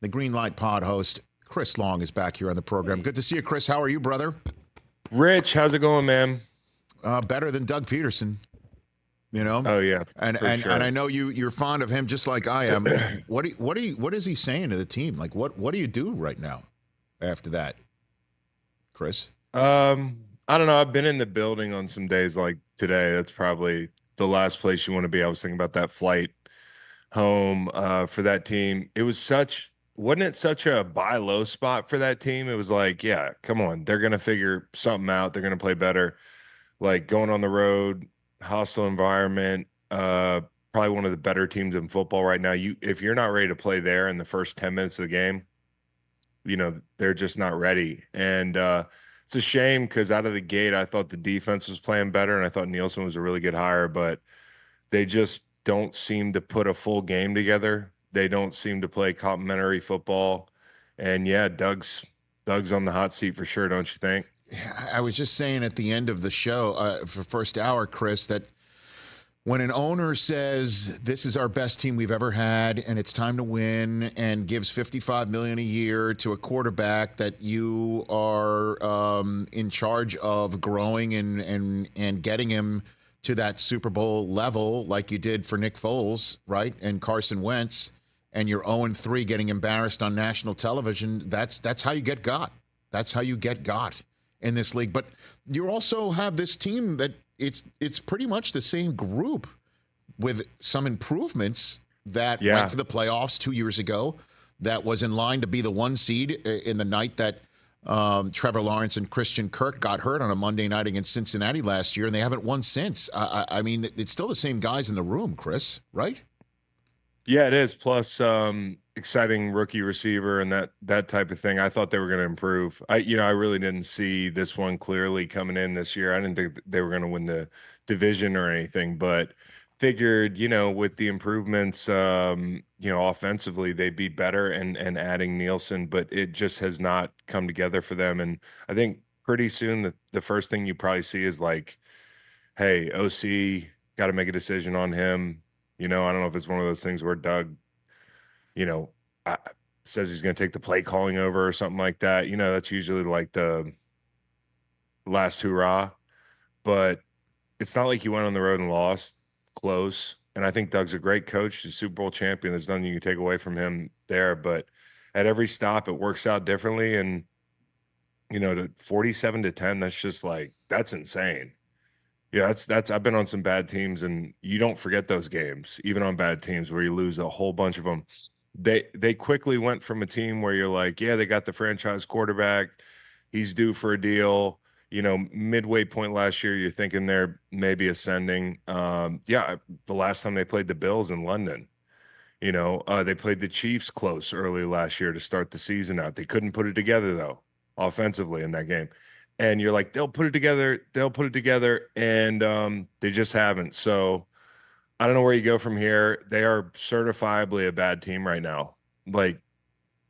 The Greenlight Pod host, Chris Long, is back here on the program. Good to see you, Chris. How are you, brother? Rich, how's it going, man? Better than Doug Peterson. You know? Oh yeah, and sure. I know you're fond of him just like I am. What is he saying to the team? Like what do you do right now after that, Chris? I don't know. I've been in the building on some days like today. That's probably the last place you want to be. I was thinking about that flight home for that team. Wasn't it such a buy low spot for that team? It was like, yeah, come on, they're gonna figure something out. They're gonna play better. Like going on the road, hostile environment, probably one of the better teams in football right now. If you're not ready to play there in the first 10 minutes of the game, they're just not ready. And it's a shame because out of the gate, I thought the defense was playing better and I thought Nielsen was a really good hire, but they just don't seem to put a full game together. They don't seem to play complementary football. And yeah, Doug's on the hot seat for sure, don't you think? I was just saying at the end of the show for first hour, Chris, that when an owner says this is our best team we've ever had and it's time to win and gives $55 million a year to a quarterback that you are in charge of growing and getting him to that Super Bowl level like you did for Nick Foles, right? And Carson Wentz, and you're 0-3 getting embarrassed on national television, that's how you get got. That's how you get got in this league. But you also have this team that it's pretty much the same group with some improvements that went to the playoffs 2 years ago, that was in line to be the 1 seed in the night that Trevor Lawrence and Christian Kirk got hurt on a Monday night against Cincinnati last year, and they haven't won since. I mean, it's still the same guys in the room, Chris, right? Yeah, it is. Plus, exciting rookie receiver and that type of thing. I thought they were going to improve. I really didn't see this one clearly coming in this year. I didn't think they were going to win the division or anything, but figured, with the improvements, offensively, they'd be better and adding Nielsen, but it just has not come together for them. And I think pretty soon the first thing you probably see is like, hey, OC, got to make a decision on him. I don't know if it's one of those things where Doug, you know, says he's going to take the play calling over or something like that. That's usually like the last hurrah. But it's not like you went on the road and lost close. And I think Doug's a great coach. He's a Super Bowl champion. There's nothing you can take away from him there. But at every stop, it works out differently. And, to 47-10, that's just like, that's insane. Yeah, that's I've been on some bad teams, and you don't forget those games, even on bad teams where you lose a whole bunch of them. They quickly went from a team where you're like, yeah, they got the franchise quarterback, he's due for a deal. Midway point last year, you're thinking they're maybe ascending. The last time they played the Bills in London, they played the Chiefs close early last year to start the season out. They couldn't put it together though, offensively in that game. And you're like, they'll put it together, and they just haven't. So I don't know where you go from here. They are certifiably a bad team right now. Like,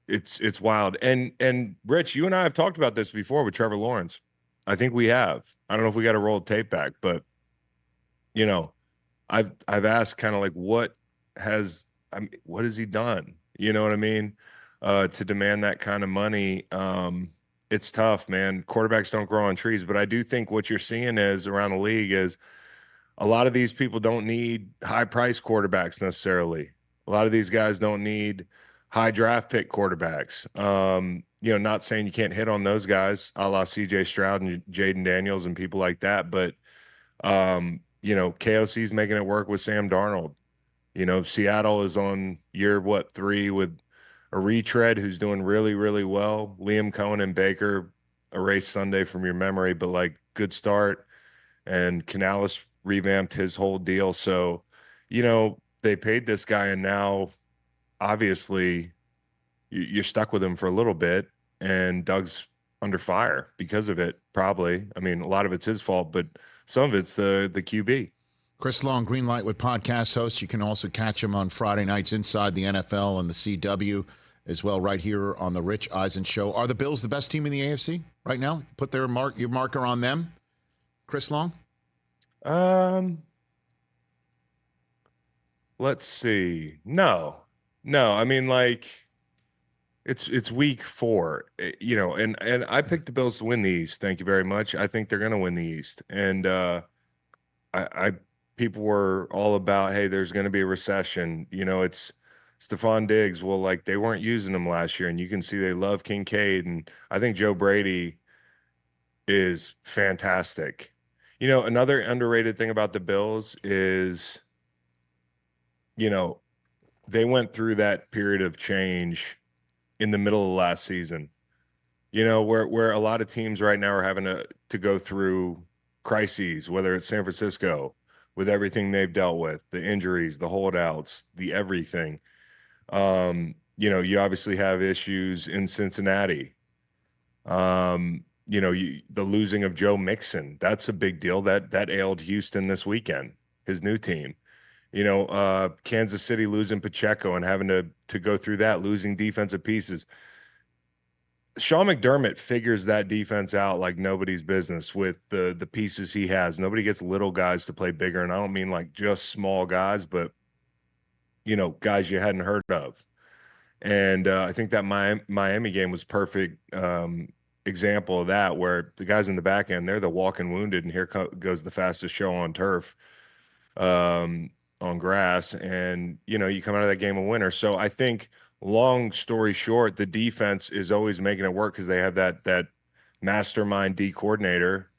it's wild. And Rich, you and I have talked about this before with Trevor Lawrence. I think we have. I don't know if we got to roll the tape back, but I've asked kind of like what has he done? You know what I mean? To demand that kind of money. It's tough, man. Quarterbacks don't grow on trees, but I do think what you're seeing is around the league is a lot of these people don't need high price quarterbacks necessarily. A lot of these guys don't need high draft pick quarterbacks. Not saying you can't hit on those guys, a la CJ Stroud and Jayden Daniels and people like that, but KOC's making it work with Sam Darnold. Seattle is on year 3 with a retread who's doing really, really well. Liam Cohen and Baker, erase Sunday from your memory, but like good start. And Canales revamped his whole deal. So, they paid this guy, and now obviously you're stuck with him for a little bit, and Doug's under fire because of it, probably. I mean, a lot of it's his fault, but some of it's the QB. Chris Long, Greenlightwood podcast host. You can also catch him on Friday nights inside the NFL and the CW as well, right here on the Rich Eisen Show. Are the Bills the best team in the AFC right now? Put your marker on them, Chris Long. Let's see. No. I mean, like, It's week 4, and I picked the Bills to win the East. Thank you very much. I think they're going to win the East. And I people were all about, hey, there's going to be a recession. It's Stephon Diggs. Well, like they weren't using him last year, and you can see they love Kincaid, and I think Joe Brady is fantastic. Another underrated thing about the Bills is, they went through that period of change in the middle of last season, where a lot of teams right now are having to go through crises, whether it's San Francisco with everything they've dealt with, the injuries, the holdouts, the everything. You obviously have issues in Cincinnati. The losing of Joe Mixon, that's a big deal. That ailed Houston this weekend, his new team. Kansas City losing Pacheco and having to go through that, losing defensive pieces. Sean McDermott figures that defense out like nobody's business with the pieces he has. Nobody gets little guys to play bigger, and I don't mean like just small guys, but guys you hadn't heard of. And I think that Miami game was perfect example of that, where the guys in the back end, they're the walking wounded, and here goes the fastest show on turf, on grass, and you come out of that game a winner. So I think, long story short, the defense is always making it work because they have that mastermind D coordinator,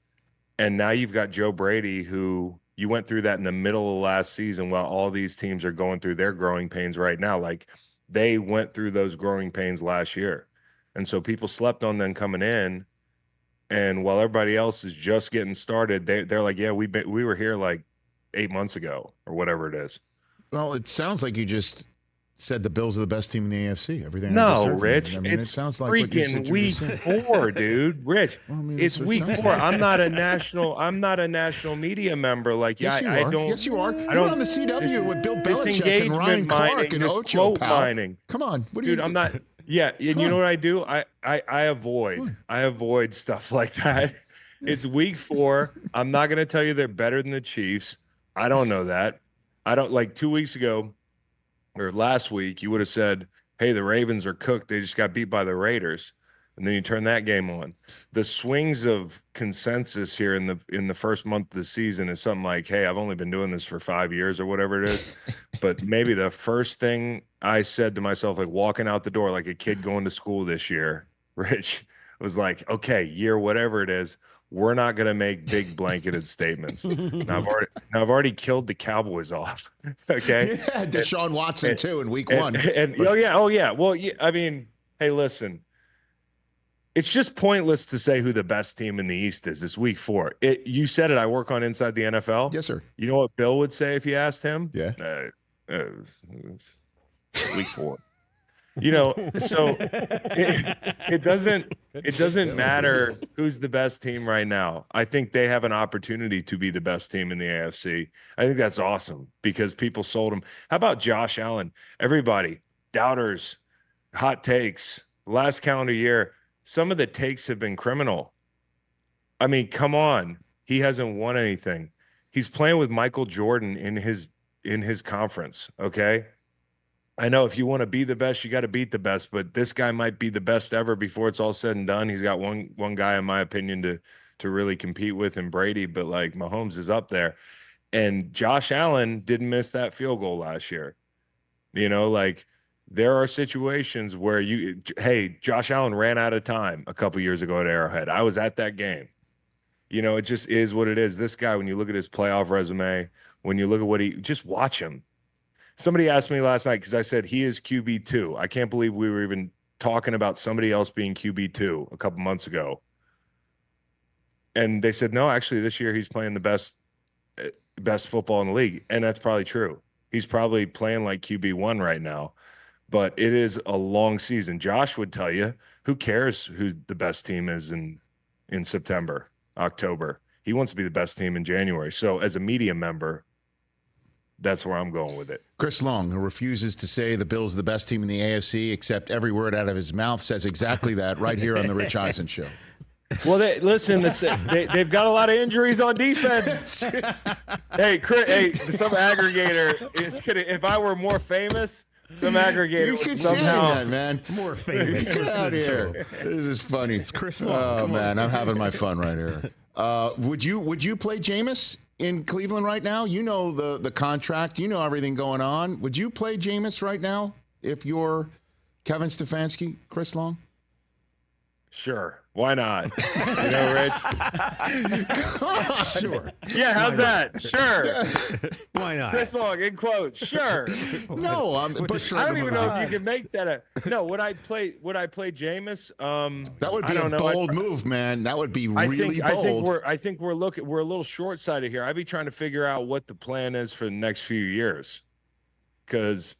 and now you've got Joe Brady, who you went through that in the middle of last season while all these teams are going through their growing pains right now. Like they went through those growing pains last year, and so people slept on them coming in, and while everybody else is just getting started, they're like, yeah, we were here like 8 months ago or whatever it is. Well, it sounds like you just said the Bills are the best team in the AFC. Everything. No, Rich, I mean, it sounds like freaking week 4, dude. Rich, well, I mean, it's week 4. I'm not a national media member. Like, yes, I don't. Yes, you are. You're on the CW with Bill Belichick and Ryan Clark and Ocho, pal. Mining. Come on, dude. I'm not. Yeah, and you know what I do? I avoid stuff like that. It's week 4. I'm not going to tell you they're better than the Chiefs. I don't know that. I don't, like 2 weeks ago or last week, you would have said, hey, the Ravens are cooked. They just got beat by the Raiders. And then you turn that game on. The swings of consensus here in the first month of the season is something like, hey, I've only been doing this for 5 years or whatever it is. But maybe the first thing I said to myself, like walking out the door, like a kid going to school this year, Rich, was like, okay, year whatever it is, we're not going to make big blanketed statements. Now I've already killed the Cowboys off. Okay. Yeah, Deshaun Watson too in week 1. Oh yeah. Well, yeah, I mean, hey, listen, it's just pointless to say who the best team in the East is. It's week 4. You said it. I work on Inside the NFL. Yes, sir. You know what Bill would say if you asked him? Yeah. Week 4. So it doesn't matter who's the best team right now. I think they have an opportunity to be the best team in the AFC. I think that's awesome because people sold them. How about Josh Allen? Everybody, doubters, hot takes. Last calendar year, some of the takes have been criminal. I mean, come on. He hasn't won anything. He's playing with Michael Jordan in his conference, okay? I know if you want to be the best, you got to beat the best, but this guy might be the best ever before it's all said and done. He's got one guy, in my opinion, to really compete with in Brady, but like Mahomes is up there. And Josh Allen didn't miss that field goal last year. Like there are situations where hey, Josh Allen ran out of time a couple years ago at Arrowhead. I was at that game. It just is what it is. This guy, when you look at his playoff resume, when you look at just watch him. Somebody asked me last night because I said he is QB2. I can't believe we were even talking about somebody else being QB2 a couple months ago. And they said, no, actually this year he's playing the best football in the league. And that's probably true. He's probably playing like QB1 right now, but it is a long season. Josh would tell you, who cares who the best team is in September, October. He wants to be the best team in January. So as a media member, that's where I'm going with it. Chris Long, who refuses to say the Bills are the best team in the AFC, except every word out of his mouth says exactly that right here on the Rich Eisen Show. Well, they've got a lot of injuries on defense. Hey, Chris, some aggregator is gonna. If I were more famous, Some aggregator You keep somehow. saying that, man. More famous. Get out of here. This is funny. It's Chris Long. Oh, man, I'm having my fun right here. Would you play Jameis in Cleveland right now? You know the contract. You know everything going on. Would you play Jameis right now if you're Kevin Stefanski, Chris Long? Sure. Why not? You know, Rich? Sure. Yeah, how's that? Sure. Why not? Chris Long, in quotes. Sure. No, But I don't even know if you can make that no, would I play Jameis? that would be a bold move, man. That would be really bold. I think we're a little short-sighted here. I'd be trying to figure out what the plan is for the next few years. Cuz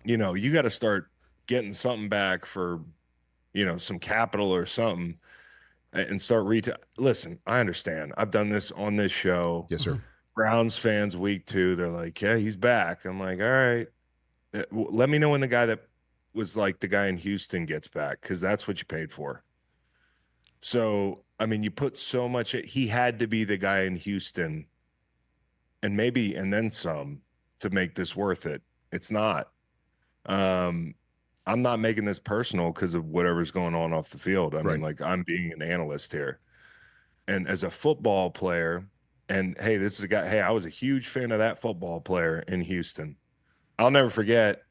you know, you got to start getting something back for some capital or something and start listen, I understand. I've done this on this show. Yes, sir. Browns fans week 2, they're like, yeah, he's back. I'm like, all right. Let me know when the guy that was like the guy in Houston gets back, because that's what you paid for. So, I mean, you put so much, he had to be the guy in Houston and then some to make this worth it. It's not. I'm not making this personal because of whatever's going on off the field. I mean, like, I'm being an analyst here. And as a football player, and hey, this is a guy, I was a huge fan of that football player in Houston. I'll never forget,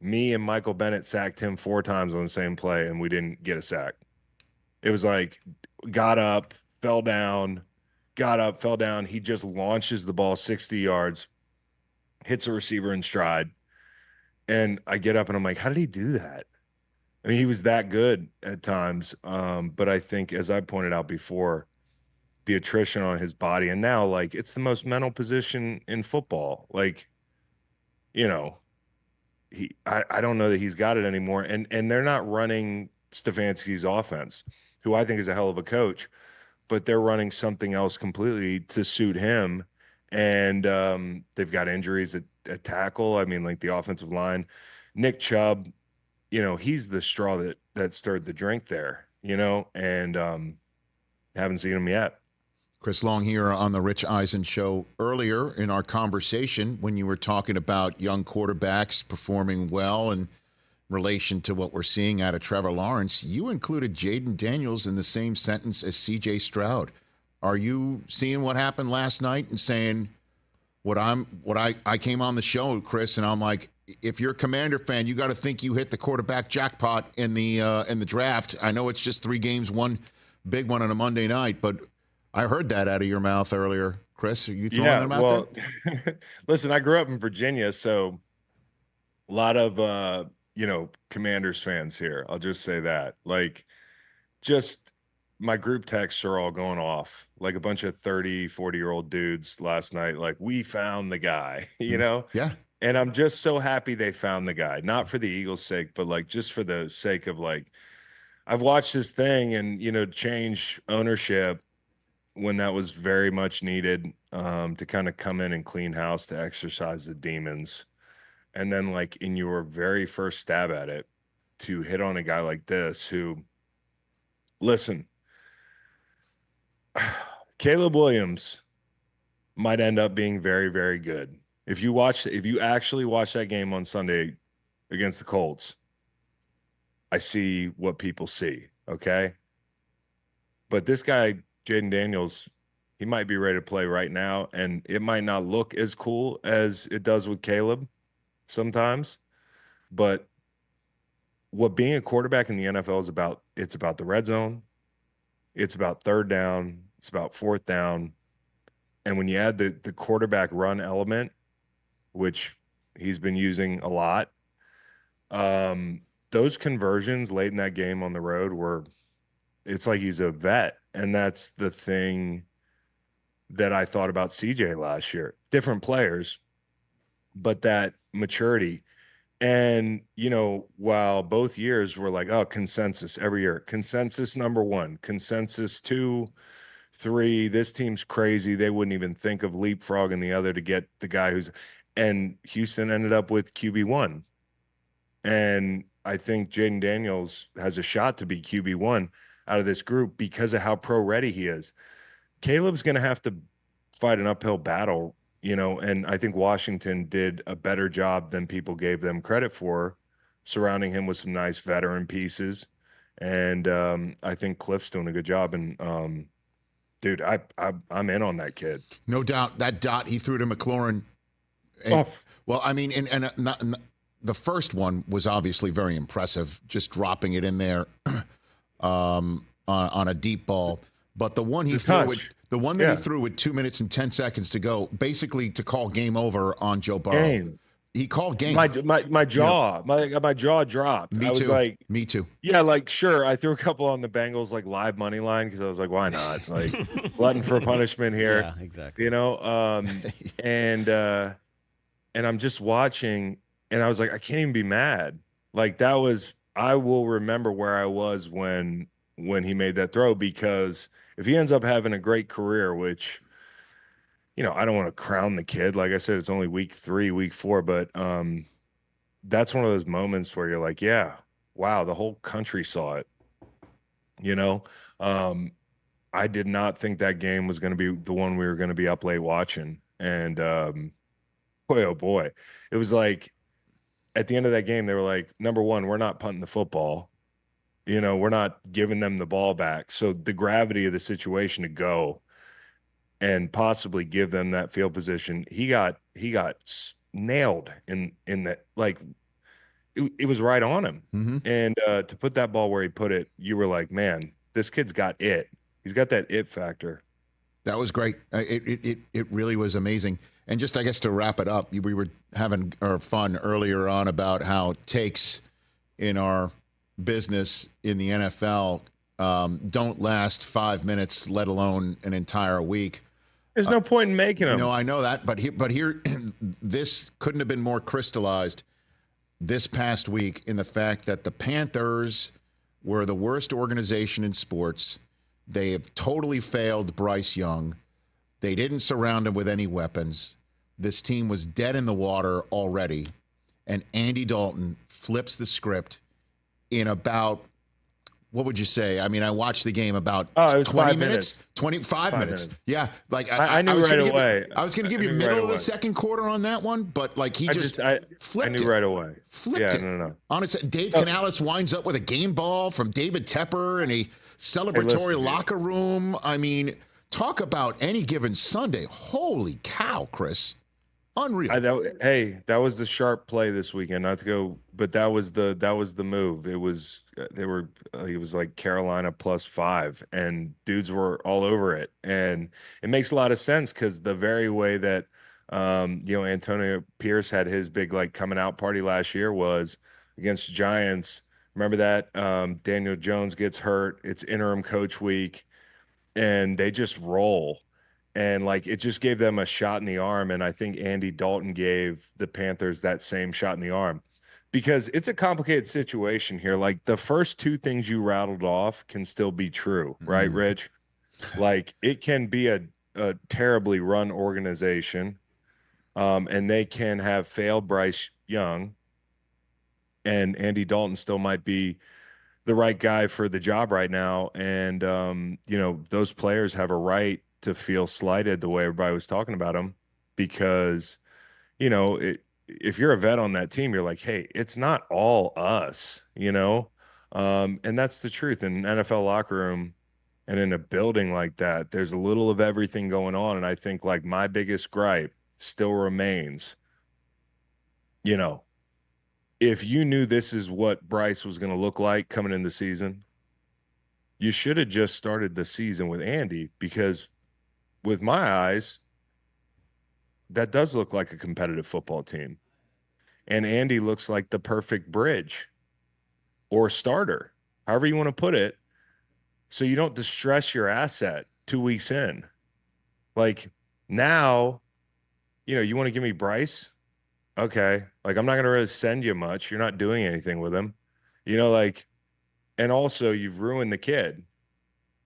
me and Michael Bennett sacked him 4 times on the same play, and we didn't get a sack. It was like, got up, fell down. He just launches the ball 60 yards, hits a receiver in stride. And I get up and I'm like, how did he do that? I mean, he was that good at times. But I think, as I pointed out before, the attrition on his body, and now, like, it's the most mental position in football. Like, I don't know that he's got it anymore. And they're not running Stefanski's offense, who I think is a hell of a coach, but they're running something else completely to suit him. And they've got injuries at tackle. I mean, like, the offensive line, Nick Chubb, he's the straw that stirred the drink there, and haven't seen him yet. Chris Long here on the Rich Eisen Show. Earlier in our conversation, when you were talking about young quarterbacks performing well in relation to what we're seeing out of Trevor Lawrence, you included Jayden Daniels in the same sentence as C.J. Stroud. Are you seeing what happened last night and saying I came on the show, Chris, and I'm like, if you're a Commander fan, you got to think you hit the quarterback jackpot in the draft. I know it's just 3 games, one big one on a Monday night, but I heard that out of your mouth earlier, Chris. Are you throwing them out there? Listen, I grew up in Virginia, so a lot of Commanders fans here. I'll just say that. Like, just my group texts are all going off like a bunch of 30, 40-year-old dudes last night. Like, we found the guy, Yeah. And I'm just so happy they found the guy, not for the Eagles' sake, but like just for the sake of, like, I've watched this thing and, change ownership when that was very much needed, to kind of come in and clean house, to exercise the demons. And then, like, in your very first stab at it, to hit on a guy like this who, listen, Caleb Williams might end up being very, very good. If you actually watch that game on Sunday against the Colts, I see what people see, okay? But this guy, Jayden Daniels, he might be ready to play right now, and it might not look as cool as it does with Caleb sometimes. But what being a quarterback in the NFL is about, it's about the red zone. It's about 3rd down. It's about 4th down. And when you add the quarterback run element, which he's been using a lot, those conversions late in that game on the road it's like he's a vet. And that's the thing that I thought about CJ last year. Different players, but that maturity. And, while both years were like, oh, consensus every year, consensus number 1, consensus 2, 3, this team's crazy. They wouldn't even think of leapfrogging the other to get the guy and Houston ended up with QB1. And I think Jayden Daniels has a shot to be QB1 out of this group because of how pro ready he is. Caleb's going to have to fight an uphill battle and I think Washington did a better job than people gave them credit for, surrounding him with some nice veteran pieces. And I think Cliff's doing a good job. And dude, I'm in on that kid. No doubt. That dot he threw to McLaurin. Well, I mean, the first one was obviously very impressive, just dropping it in there on a deep ball. But the one he threw he threw with 2 minutes and 10 seconds to go, basically to call game over on Joe Burrow. He called game. My jaw, my jaw dropped. Me I was too. like, me too. Yeah, like sure. I threw a couple on the Bengals like live money line because I was like, why not? Like glutton for punishment here. Yeah, exactly. And I'm just watching, and I was like, I can't even be mad. Like I will remember where I was when he made that throw, because if he ends up having a great career, which, I don't want to crown the kid. Like I said, it's only week 3, week 4, but that's one of those moments where you're like, yeah, wow, the whole country saw it. I did not think that game was going to be the one we were going to be up late watching. And boy, oh boy, it was like at the end of that game, they were like, number one, we're not punting the football. We're not giving them the ball back. So the gravity of the situation to go and possibly give them that field position, he got nailed in that, like it was right on him. Mm-hmm. And to put that ball where he put it, you were like, man, this kid's got it. He's got that it factor. That was great. It really was amazing. And just, I guess, to wrap it up, we were having our fun earlier on about how takes in our business in the NFL don't last 5 minutes, let alone an entire week. There's no point in making them. No, I know that, but here, this couldn't have been more crystallized this past week in the fact that the Panthers were the worst organization in sports. They have totally failed Bryce Young. They didn't surround him with any weapons. This team was dead in the water already. And Andy Dalton flips the script in about, what would you say? I mean, I watched the game about it was 20 5 minutes. 25 minutes. Yeah. Like I knew right away. I was going to give you middle of the second quarter on that one, but like he just flipped I knew right away. Flipped it. No. Honestly, Dave Canales winds up with a game ball from David Tepper in a celebratory locker room. I mean, talk about any given Sunday. Holy cow, Chris. Unreal. That was the sharp play this weekend. Not to go, but that was the move. It was it was like Carolina +5, and dudes were all over it. And it makes a lot of sense because the very way that Antonio Pierce had his big like coming out party last year was against Giants. Remember that? Daniel Jones gets hurt. It's interim coach week, and they just roll. And like it just gave them a shot in the arm. And I think Andy Dalton gave the Panthers that same shot in the arm, because it's a complicated situation here. Like the first 2 things you rattled off can still be true, right, Rich? Like it can be a terribly run organization, and they can have failed Bryce Young, and Andy Dalton still might be the right guy for the job right now. And, those players have a right to feel slighted the way everybody was talking about him, because, if you're a vet on that team, you're like, hey, it's not all us, and that's the truth in an NFL locker room and in a building like that. There's a little of everything going on. And I think like my biggest gripe still remains, if you knew this is what Bryce was going to look like coming in the season, you should have just started the season with Andy, because with my eyes, that does look like a competitive football team. And Andy looks like the perfect bridge or starter, however you want to put it, so you don't distress your asset 2 weeks in. Like now, you want to give me Bryce? Okay. Like I'm not going to really send you much. You're not doing anything with him. And also you've ruined the kid.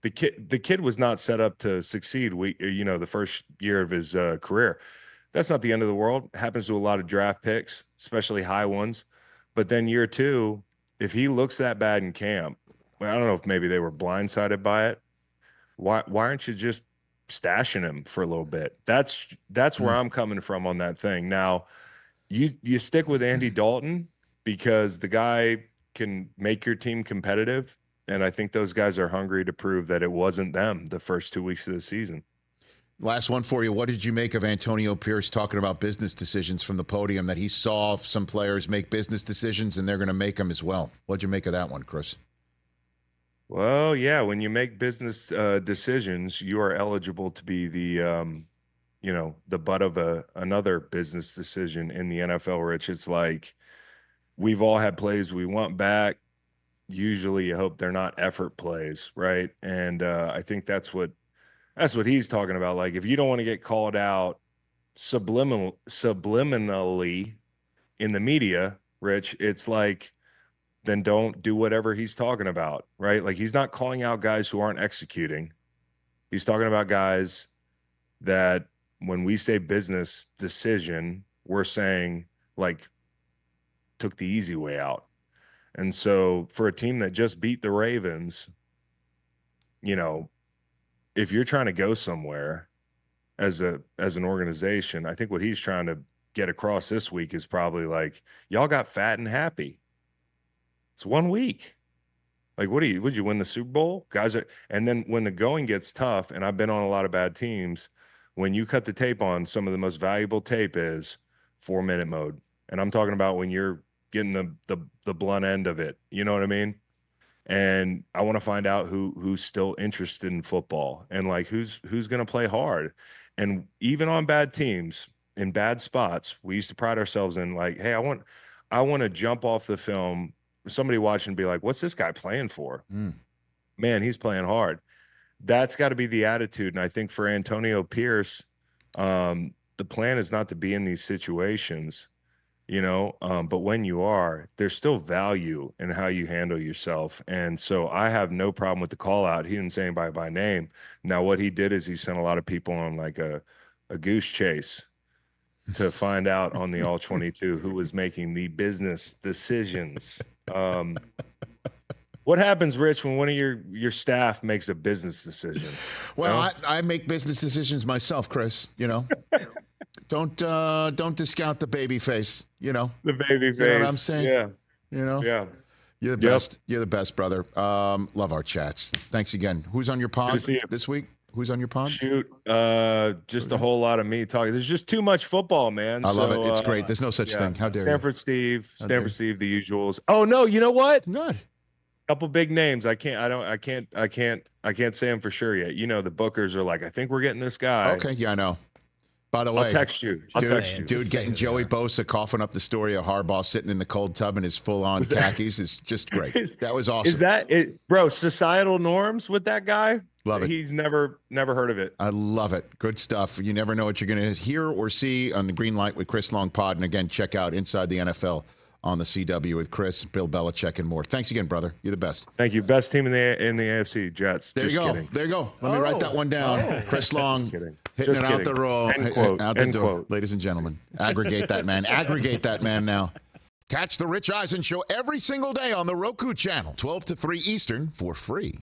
The kid was not set up to succeed. The first year of his career, that's not the end of the world. It happens to a lot of draft picks, especially high ones. But then year 2, if he looks that bad in camp, well, I don't know if maybe they were blindsided by it. Why aren't you just stashing him for a little bit. That's where I'm coming from on that thing. Now, you stick with Andy Dalton because the guy can make your team competitive, and I think those guys are hungry to prove that it wasn't them the first 2 weeks of the season. Last one for you. What did you make of Antonio Pierce talking about business decisions from the podium, that he saw some players make business decisions and they're going to make them as well? What'd you make of that one, Chris? Well, yeah, when you make business decisions, you are eligible to be the the butt of another business decision in the NFL, Rich. It's like we've all had plays we want back. Usually you hope they're not effort plays, right? And I think that's what he's talking about. Like, if you don't want to get called out subliminally in the media, Rich, it's like, then don't do whatever he's talking about, right? Like, he's not calling out guys who aren't executing. He's talking about guys that when we say business decision, we're saying, like, took the easy way out. And so for a team that just beat the Ravens, if you're trying to go somewhere as an organization, I think what he's trying to get across this week is probably like, y'all got fat and happy. It's 1 week. Like, would you win the Super Bowl? And then when the going gets tough, and I've been on a lot of bad teams, when you cut the tape on, some of the most valuable tape is 4-minute mode. And I'm talking about when you're getting the blunt end of it. You know what I mean? And I want to find out who's still interested in football and like who's going to play hard. And even on bad teams, in bad spots, we used to pride ourselves in like, hey, I want to jump off the film, somebody watching and be like, what's this guy playing for? Man, he's playing hard. That's got to be the attitude. And I think for Antonio Pierce, the plan is not to be in these situations, but when you are, there's still value in how you handle yourself. And so I have no problem with the call out. He didn't say anybody by name. Now, what he did is he sent a lot of people on like a goose chase to find out on the All 22 who was making the business decisions. What happens, Rich, when one of your staff makes a business decision? Well, I make business decisions myself, Chris. Don't discount the baby face. The baby face. You know what I'm saying? Yeah. Yeah. You're the best. You're the best, brother. Love our chats. Thanks again. Who's on your pod this week? Who's on your pod? Shoot, just a whole lot of me talking. There's just too much football, man. I love it. It's great. There's no such thing. How dare Stanford you? Stanford Steve, the usuals. Oh no, you know what? Not. Couple big names. I can't say them for sure yet. The bookers are like, I think we're getting this guy. Okay, yeah, I know. By the way, I'll text you. Dude, getting Joey Bosa coughing up the story of Harbaugh sitting in the cold tub in his full-on khakis is just great. That was awesome. Is that it, bro? Societal norms with that guy? Love it. He's never heard of it. I love it. Good stuff. You never know what you're going to hear or see on the Green Light with Chris Long Pod. And again, check out Inside the NFL on the CW with Chris, Bill Belichick, and more. Thanks again, brother. You're the best. Thank you. Best team in the AFC, Jets. There you go. Kidding. There you go. Let me write that one down. Chris Long hitting Just it kidding. out the roll, out the door. Ladies and gentlemen, aggregate that man. Aggregate that man now. Catch the Rich Eisen Show every single day on the Roku Channel, 12 to 3 Eastern for free.